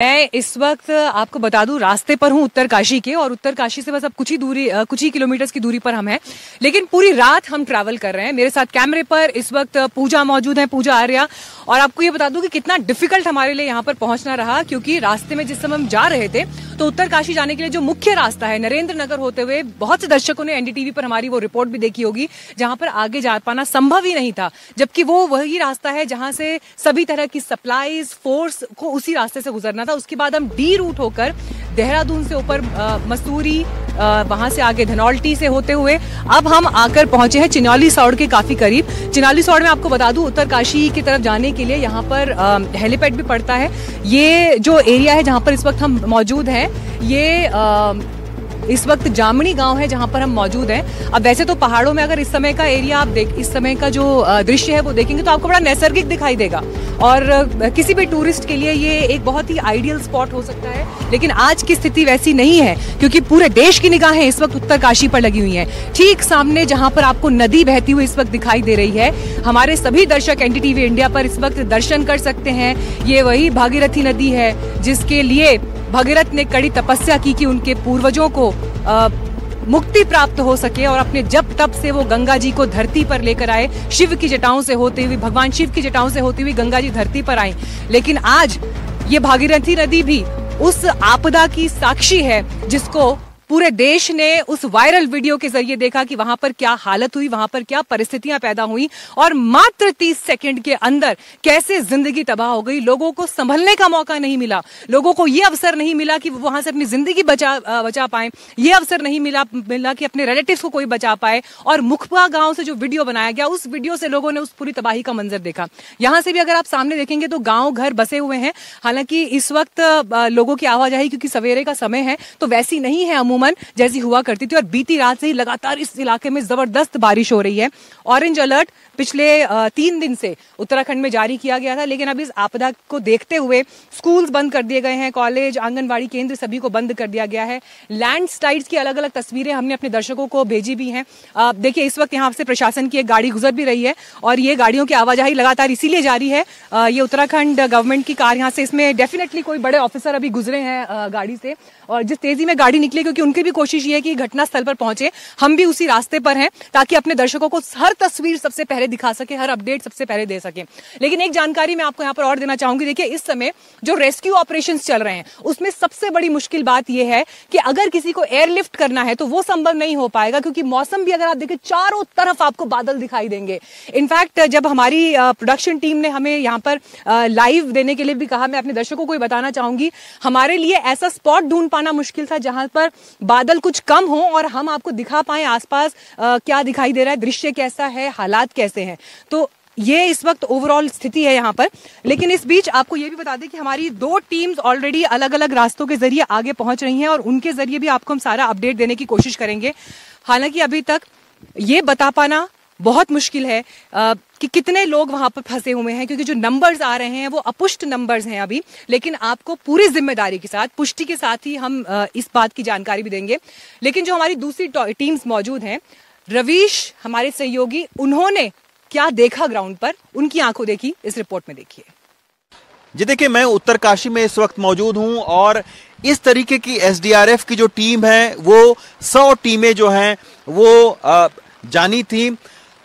मैं इस वक्त आपको बता दूं रास्ते पर हूं उत्तरकाशी के, और उत्तरकाशी से बस अब कुछ ही किलोमीटर्स की दूरी पर हम हैं, लेकिन पूरी रात हम ट्रैवल कर रहे हैं। मेरे साथ कैमरे पर इस वक्त पूजा मौजूद है, पूजा आर्या। और आपको ये बता दूं कि कितना डिफिकल्ट हमारे लिए यहाँ पर पहुंचना रहा, क्योंकि रास्ते में जिस समय हम जा रहे थे तो उत्तरकाशी जाने के लिए जो मुख्य रास्ता है नरेंद्र नगर होते हुए, बहुत से दर्शकों ने एनडीटीवी पर हमारी वो रिपोर्ट भी देखी होगी, जहां पर आगे जा पाना संभव ही नहीं था, जबकि वो वही रास्ता है जहां से सभी तरह की सप्लाईज फोर्स को उसी रास्ते से गुजरना था। उसके बाद हम डी रूट होकर देहरादून से ऊपर मसूरी, वहां से आगे धनौल्टी से होते हुए अब हम आकर पहुंचे हैं चिन्यौली सौड़ के काफी करीब। चिन्यौली सौड़ में आपको बता दूं उत्तरकाशी की तरफ जाने के लिए यहाँ पर हेलीपैड भी पड़ता है। ये जो एरिया है जहां पर इस वक्त हम मौजूद हैं, ये इस वक्त जामनी गांव है जहां पर हम मौजूद हैं। अब वैसे तो पहाड़ों में अगर इस समय का एरिया आप इस समय का जो दृश्य है वो देखेंगे तो आपको बड़ा नैसर्गिक दिखाई देगा, और किसी भी टूरिस्ट के लिए ये एक बहुत ही आइडियल स्पॉट हो सकता है। लेकिन आज की स्थिति वैसी नहीं है, क्योंकि पूरे देश की निगाहें इस वक्त उत्तरकाशी पर लगी हुई हैं। ठीक सामने जहां पर आपको नदी बहती हुई इस वक्त दिखाई दे रही है, हमारे सभी दर्शक एनडीटीवी इंडिया पर इस वक्त दर्शन कर सकते हैं। ये वही भागीरथी नदी है जिसके लिए भगीरथ ने कड़ी तपस्या की कि उनके पूर्वजों को मुक्ति प्राप्त हो सके, और अपने जप तप से वो गंगा जी को धरती पर लेकर आए। शिव की जटाओं से होते हुए, भगवान शिव की जटाओं से होती हुई गंगा जी धरती पर आई। लेकिन आज ये भागीरथी नदी भी उस आपदा की साक्षी है जिसको पूरे देश ने उस वायरल वीडियो के जरिए देखा कि वहां पर क्या हालत हुई, वहां पर क्या परिस्थितियां पैदा हुई, और मात्र 30 सेकंड के अंदर कैसे जिंदगी तबाह हो गई। लोगों को संभलने का मौका नहीं मिला, लोगों को यह अवसर नहीं मिला कि वहां से अपनी जिंदगी बचा पाए, यह अवसर नहीं मिला कि अपने रिलेटिव्स को कोई बचा पाए। और मुखपा गांव से जो वीडियो बनाया गया, उस वीडियो से लोगों ने उस पूरी तबाही का मंजर देखा। यहां से भी अगर आप सामने देखेंगे तो गांव घर बसे हुए हैं। हालांकि इस वक्त लोगों की आवाजाही क्योंकि सवेरे का समय है तो वैसी नहीं है जैसी हुआ करती थी, और बीती रात से ही लगातार इस इलाके में जबरदस्त बारिश हो रही है। ऑरेंज अलर्ट पिछले 3 दिन से उत्तराखंड में जारी किया गया था, लेकिन अब इस आपदा को देखते हुए स्कूल्स बंद कर दिए गए हैं, कॉलेज आंगनबाड़ी केंद्र सभी को बंद कर दिया गया है। लैंडस्लाइड्स की अलग अलग तस्वीरें हमने अपने दर्शकों को भेजी भी हैं। देखिए इस वक्त यहाँ से प्रशासन की एक गाड़ी गुजर भी रही है, और ये गाड़ियों की आवाजाही लगातार इसीलिए जारी है, ये उत्तराखंड गवर्नमेंट की कार यहाँ से, इसमें डेफिनेटली कोई बड़े ऑफिसर अभी गुजरे हैं गाड़ी से, और जिस तेजी में गाड़ी निकली, क्योंकि उनकी भी कोशिश ये है कि घटनास्थल पर पहुंचे। हम भी उसी रास्ते पर हैं ताकि अपने दर्शकों को हर तस्वीर सबसे पहले दिखा सके, हर अपडेट सबसे पहले दे सके। लेकिन एक जानकारी मैं आपको यहाँ पर और देना चाहूंगी। देखिए इस समय जो रेस्क्यू ऑपरेशंस चल रहे हैं उसमें सबसे बड़ी मुश्किल बात यह है कि अगर किसी को एयरलिफ्ट करना है तो वो संभव नहीं हो पाएगा, क्योंकि मौसम भी अगर आप देखें चारों तरफ आपको बादल दिखाई देंगे। इनफैक्ट जब हमारी प्रोडक्शन टीम ने हमें यहाँ पर लाइव देने के लिए भी कहा, मैं अपने दर्शकों को बताना चाहूंगी, हमारे लिए ऐसा स्पॉट ढूंढ पाना मुश्किल था जहां पर बादल कुछ कम हो और हम आपको दिखा पाए आसपास क्या दिखाई दे रहा है, दृश्य कैसा है, हालात कैसे हैं। तो ये इस वक्त ओवरऑल स्थिति है यहाँ पर। लेकिन इस बीच आपको ये भी बता दें कि हमारी 2 टीम्स ऑलरेडी अलग अलग रास्तों के जरिए आगे पहुंच रही हैं, और उनके जरिए भी आपको हम सारा अपडेट देने की कोशिश करेंगे। हालांकि अभी तक ये बता पाना बहुत मुश्किल है कि कितने लोग वहां पर फंसे हुए हैं, क्योंकि जो नंबर्स आ रहे हैं वो अपुष्ट नंबर्स हैं अभी। लेकिन आपको पूरी जिम्मेदारी के साथ, पुष्टि के साथ ही हम इस बात की जानकारी भी देंगे। लेकिन जो हमारी दूसरी टीम्स मौजूद हैं, रवीश हमारे सहयोगी, उन्होंने क्या देखा ग्राउंड पर, उनकी आंखों देखी इस रिपोर्ट में देखिए। जी देखिए, मैं उत्तरकाशी में इस वक्त मौजूद हूं, और इस तरीके की एसडीआरएफ की जो टीम है वो 100 टीमें जो हैं वो जानी थी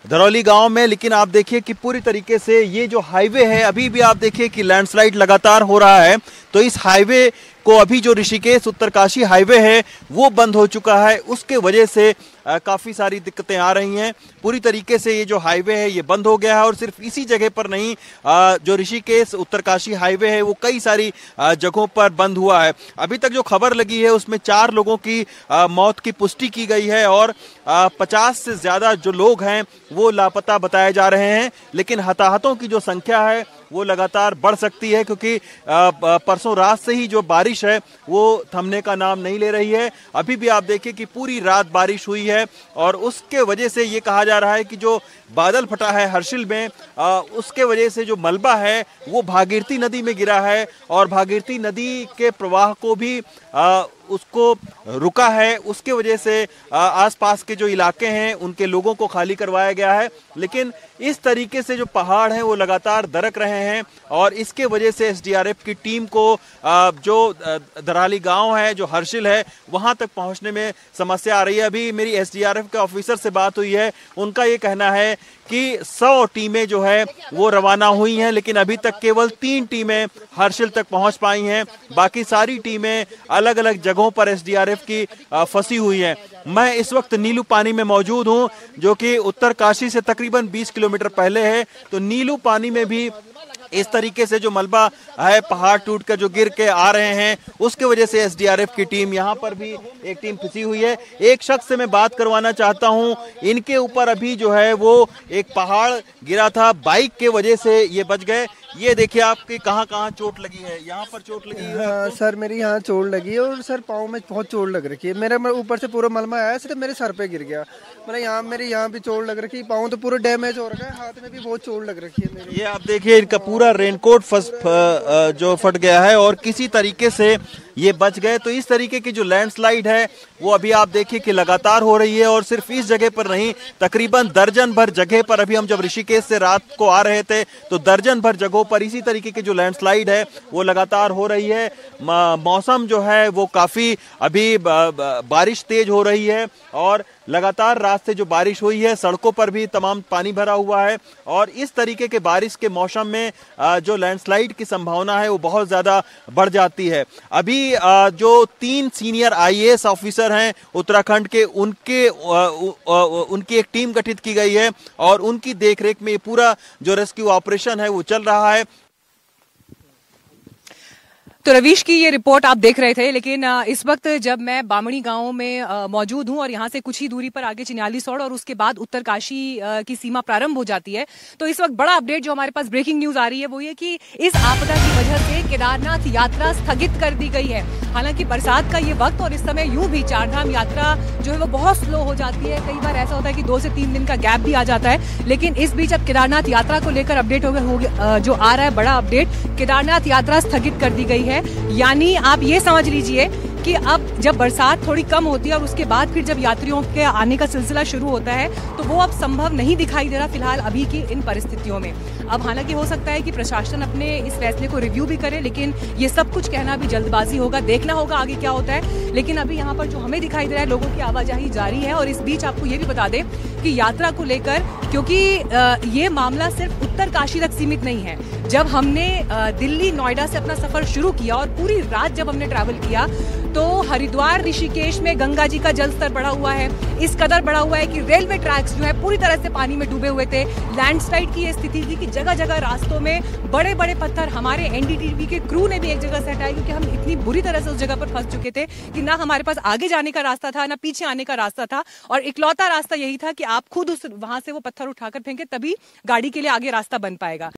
धरौली गांव में। लेकिन आप देखिए कि पूरी तरीके से ये जो हाईवे है, अभी भी आप देखिए कि लैंडस्लाइड लगातार हो रहा है, तो इस हाईवे को अभी जो ऋषिकेश उत्तरकाशी हाईवे है वो बंद हो चुका है। उसके वजह से काफ़ी सारी दिक्कतें आ रही हैं। पूरी तरीके से ये जो हाईवे है ये बंद हो गया है, और सिर्फ इसी जगह पर नहीं, जो ऋषिकेश उत्तरकाशी हाईवे है वो कई सारी जगहों पर बंद हुआ है। अभी तक जो खबर लगी है उसमें 4 लोगों की मौत की पुष्टि की गई है, और 50 से ज़्यादा जो लोग हैं वो लापता बताए जा रहे हैं। लेकिन हताहतों की जो संख्या है वो लगातार बढ़ सकती है, क्योंकि परसों रात से ही जो बारिश है वो थमने का नाम नहीं ले रही है। अभी भी आप देखिए कि पूरी रात बारिश हुई है, और उसके वजह से ये कहा जा रहा है कि जो बादल फटा है हर्षिल में, उसके वजह से जो मलबा है वो भागीरथी नदी में गिरा है, और भागीरथी नदी के प्रवाह को भी उसको रुका है, उसके वजह से आसपास के जो इलाके हैं उनके लोगों को खाली करवाया गया है। लेकिन इस तरीके से जो पहाड़ हैं वो लगातार दरक रहे हैं और इसके वजह से एसडीआरएफ की टीम को जो दराली गांव है, जो हर्षिल है, वहां तक पहुंचने में समस्या आ रही है। अभी मेरी एसडीआरएफ के ऑफिसर से बात हुई है, उनका ये कहना है कि 100 टीमें जो है वो रवाना हुई हैं, लेकिन अभी तक केवल 3 टीमें हर्षिल तक पहुंच पाई हैं। बाकी सारी टीमें अलग अलग जगहों पर एसडीआरएफ की फंसी हुई हैं। मैं इस वक्त नीलू पानी में मौजूद हूं, जो कि उत्तरकाशी से तकरीबन 20 किलोमीटर पहले है। तो नीलू पानी में भी इस तरीके से जो मलबा है, पहाड़ टूटकर जो गिर के आ रहे हैं, उसके वजह से एसडीआरएफ की टीम, यहाँ पर भी एक टीम फंसी हुई है। एक शख्स से मैं बात करवाना चाहता हूँ, इनके ऊपर अभी जो है वो एक पहाड़ गिरा था, बाइक के वजह से ये बच गए। ये देखिए आपकी कहाँ कहाँ चोट लगी है, यहाँ पर चोट लगी है। हाँ सर, मेरी यहाँ चोट लगी है और सर पाँव में बहुत चोट लग रखी है। मेरा ऊपर से पूरा मलमा आया, सिर्फ मेरे सर पे गिर गया। मतलब मेरे यहाँ भी चोट लग रखी है, पाँव तो पूरा डैमेज हो रखा है, हाथ में भी बहुत चोट लग रखी है मेरे। ये आप देखिए इनका पूरा रेनकोट जो फट गया है और किसी तरीके से ये बच गए। तो इस तरीके की जो लैंडस्लाइड है वो अभी आप देखिए कि लगातार हो रही है और सिर्फ इस जगह पर नहीं, तकरीबन दर्जन भर जगह पर, अभी हम जब ऋषिकेश से रात को आ रहे थे तो दर्जन भर जगहों पर इसी तरीके की जो लैंडस्लाइड है वो लगातार हो रही है। मौसम जो है वो काफी अभी बारिश तेज हो रही है और लगातार रात से जो बारिश हुई है, सड़कों पर भी तमाम पानी भरा हुआ है और इस तरीके के बारिश के मौसम में जो लैंडस्लाइड की संभावना है वो बहुत ज्यादा बढ़ जाती है। अभी जो 3 सीनियर आईएएस ऑफिसर हैं उत्तराखंड के, उनकी एक टीम गठित की गई है और उनकी देखरेख में ये पूरा जो रेस्क्यू ऑपरेशन है वो चल रहा है। तो रवीश की ये रिपोर्ट आप देख रहे थे, लेकिन इस वक्त जब मैं बामणी गांव में मौजूद हूं और यहां से कुछ ही दूरी पर आगे चिन्यालीसौड़ और उसके बाद उत्तरकाशी की सीमा प्रारंभ हो जाती है, तो इस वक्त बड़ा अपडेट जो हमारे पास ब्रेकिंग न्यूज आ रही है वो ये कि इस आपदा की वजह से केदारनाथ यात्रा स्थगित कर दी गई है। हालांकि बरसात का ये वक्त और इस समय यूं भी चारधाम यात्रा जो है वो बहुत स्लो हो जाती है। कई बार ऐसा होता है कि 2 से 3 दिन का गैप भी आ जाता है, लेकिन इस बीच अब केदारनाथ यात्रा को लेकर अपडेट जो आ रहा है, बड़ा अपडेट, केदारनाथ यात्रा स्थगित कर दी गई है। यानी आप ये समझ लीजिए कि अब जब बरसात थोड़ी कम होती है और उसके बाद फिर जब यात्रियों के आने का सिलसिला शुरू होता है तो वो अब संभव नहीं दिखाई दे रहा फिलहाल अभी की इन परिस्थितियों में। अब हालांकि हो सकता है कि प्रशासन अपने इस फैसले को रिव्यू भी करे, लेकिन ये सब कुछ कहना भी जल्दबाजी होगा, देखना होगा आगे क्या होता है। लेकिन अभी यहाँ पर जो हमें दिखाई दे रहा है, लोगों की आवाजाही जारी है। और इस बीच आपको ये भी बता दें कि यात्रा को लेकर, क्योंकि ये मामला सिर्फ उत्तरकाशी तक सीमित नहीं है, जब हमने दिल्ली नोएडा से अपना सफर शुरू किया और पूरी रात जब हमने ट्रैवल किया तो हरिद्वार ऋषिकेश में गंगा जी का जल स्तर बढ़ा हुआ है, इस कदर बढ़ा हुआ है कि रेलवे ट्रैक्स जो है पूरी तरह से पानी में डूबे हुए थे। लैंडस्लाइड की ये स्थिति थी कि जगह जगह रास्तों में बड़े बड़े पत्थर, हमारे एनडीटीवी के क्रू ने भी एक जगह से हटाए क्योंकि हम इतनी बुरी तरह से उस जगह पर फंस चुके थे कि ना हमारे पास आगे जाने का रास्ता था ना पीछे आने का रास्ता था, और इकलौता रास्ता यही था कि आप खुद वहां से वो पत्थर उठाकर फेंके तभी गाड़ी के लिए आगे रास्ता बन पाएगा।